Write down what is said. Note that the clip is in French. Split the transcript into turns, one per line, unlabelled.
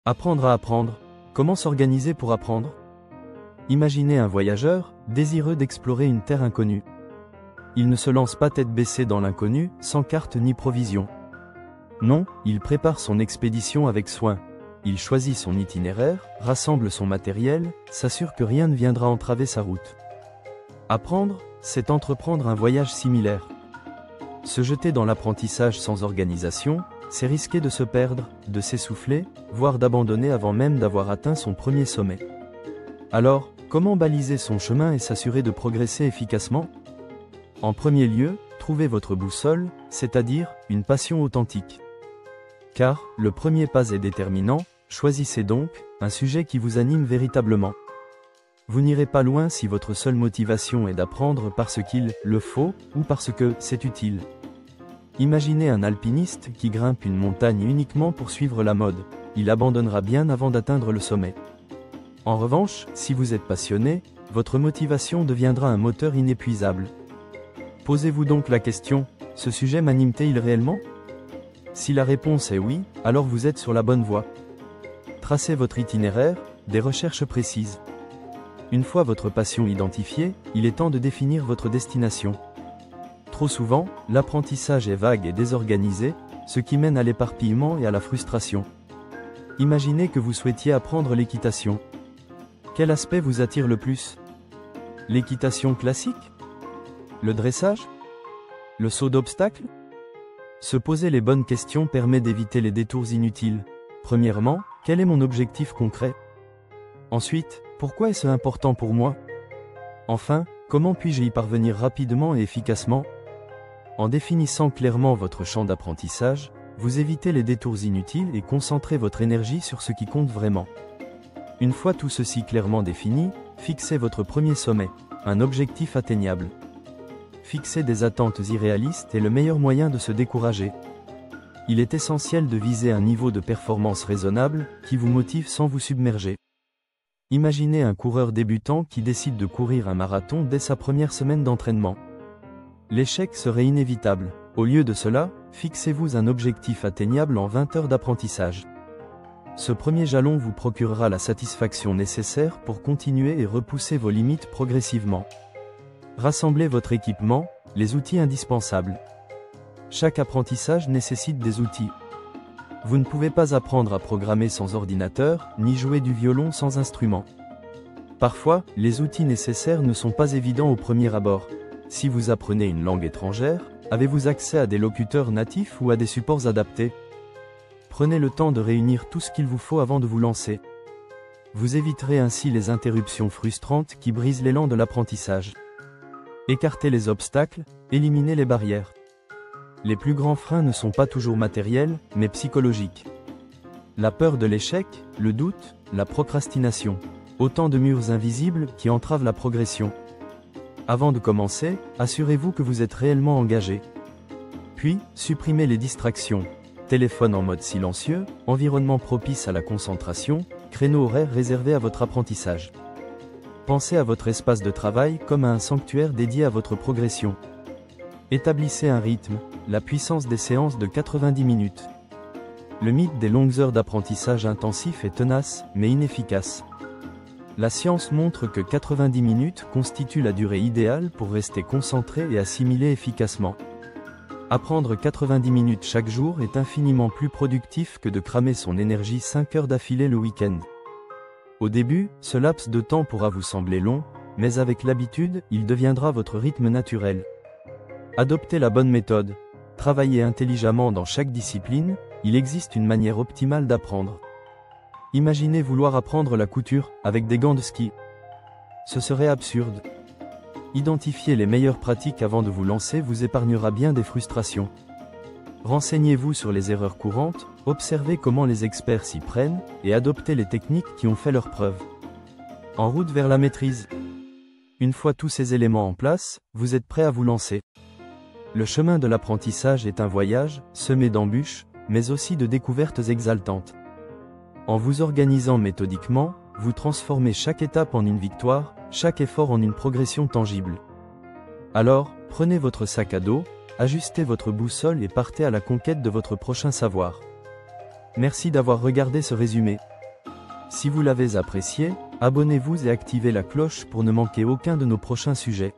Apprendre à apprendre. Comment s'organiser pour apprendre? Imaginez un voyageur, désireux d'explorer une terre inconnue. Il ne se lance pas tête baissée dans l'inconnu, sans carte ni provision. Non, il prépare son expédition avec soin. Il choisit son itinéraire, rassemble son matériel, s'assure que rien ne viendra entraver sa route. Apprendre, c'est entreprendre un voyage similaire. Se jeter dans l'apprentissage sans organisation, c'est risquer de se perdre, de s'essouffler, voire d'abandonner avant même d'avoir atteint son premier sommet. Alors, comment baliser son chemin et s'assurer de progresser efficacement? En premier lieu, trouvez votre boussole, c'est-à-dire une passion authentique. Car, le premier pas est déterminant, choisissez donc un sujet qui vous anime véritablement. Vous n'irez pas loin si votre seule motivation est d'apprendre parce qu'il le faut ou parce que c'est utile. Imaginez un alpiniste qui grimpe une montagne uniquement pour suivre la mode. Il abandonnera bien avant d'atteindre le sommet. En revanche, si vous êtes passionné, votre motivation deviendra un moteur inépuisable. Posez-vous donc la question, ce sujet m'anime-t-il réellement? Si la réponse est oui, alors vous êtes sur la bonne voie. Tracez votre itinéraire, des recherches précises. Une fois votre passion identifiée, il est temps de définir votre destination. Trop souvent, l'apprentissage est vague et désorganisé, ce qui mène à l'éparpillement et à la frustration. Imaginez que vous souhaitiez apprendre l'équitation. Quel aspect vous attire le plus? L'équitation classique? Le dressage? Le saut d'obstacle? Se poser les bonnes questions permet d'éviter les détours inutiles. Premièrement, quel est mon objectif concret? Ensuite, pourquoi est-ce important pour moi? Enfin, comment puis-je y parvenir rapidement et efficacement? En définissant clairement votre champ d'apprentissage, vous évitez les détours inutiles et concentrez votre énergie sur ce qui compte vraiment. Une fois tout ceci clairement défini, fixez votre premier sommet, un objectif atteignable. Fixer des attentes irréalistes est le meilleur moyen de se décourager. Il est essentiel de viser un niveau de performance raisonnable, qui vous motive sans vous submerger. Imaginez un coureur débutant qui décide de courir un marathon dès sa première semaine d'entraînement. L'échec serait inévitable. Au lieu de cela, fixez-vous un objectif atteignable en 20 heures d'apprentissage. Ce premier jalon vous procurera la satisfaction nécessaire pour continuer et repousser vos limites progressivement. Rassemblez votre équipement, les outils indispensables. Chaque apprentissage nécessite des outils. Vous ne pouvez pas apprendre à programmer sans ordinateur, ni jouer du violon sans instrument. Parfois, les outils nécessaires ne sont pas évidents au premier abord. Si vous apprenez une langue étrangère, avez-vous accès à des locuteurs natifs ou à des supports adaptés? Prenez le temps de réunir tout ce qu'il vous faut avant de vous lancer. Vous éviterez ainsi les interruptions frustrantes qui brisent l'élan de l'apprentissage. Écartez les obstacles, éliminez les barrières. Les plus grands freins ne sont pas toujours matériels, mais psychologiques. La peur de l'échec, le doute, la procrastination. Autant de murs invisibles qui entravent la progression. Avant de commencer, assurez-vous que vous êtes réellement engagé. Puis, supprimez les distractions. Téléphone en mode silencieux, environnement propice à la concentration, créneau horaire réservé à votre apprentissage. Pensez à votre espace de travail comme à un sanctuaire dédié à votre progression. Établissez un rythme, la puissance des séances de 90 minutes. Le mythe des longues heures d'apprentissage intensif est tenace, mais inefficace. La science montre que 90 minutes constitue la durée idéale pour rester concentré et assimiler efficacement. Apprendre 90 minutes chaque jour est infiniment plus productif que de cramer son énergie 5 heures d'affilée le week-end. Au début, ce laps de temps pourra vous sembler long, mais avec l'habitude, il deviendra votre rythme naturel. Adoptez la bonne méthode. Travaillez intelligemment dans chaque discipline, il existe une manière optimale d'apprendre. Imaginez vouloir apprendre la couture avec des gants de ski. Ce serait absurde. Identifier les meilleures pratiques avant de vous lancer vous épargnera bien des frustrations. Renseignez-vous sur les erreurs courantes, observez comment les experts s'y prennent, et adoptez les techniques qui ont fait leurs preuves. En route vers la maîtrise. Une fois tous ces éléments en place, vous êtes prêt à vous lancer. Le chemin de l'apprentissage est un voyage, semé d'embûches, mais aussi de découvertes exaltantes. En vous organisant méthodiquement, vous transformez chaque étape en une victoire, chaque effort en une progression tangible. Alors, prenez votre sac à dos, ajustez votre boussole et partez à la conquête de votre prochain savoir. Merci d'avoir regardé ce résumé. Si vous l'avez apprécié, abonnez-vous et activez la cloche pour ne manquer aucun de nos prochains sujets.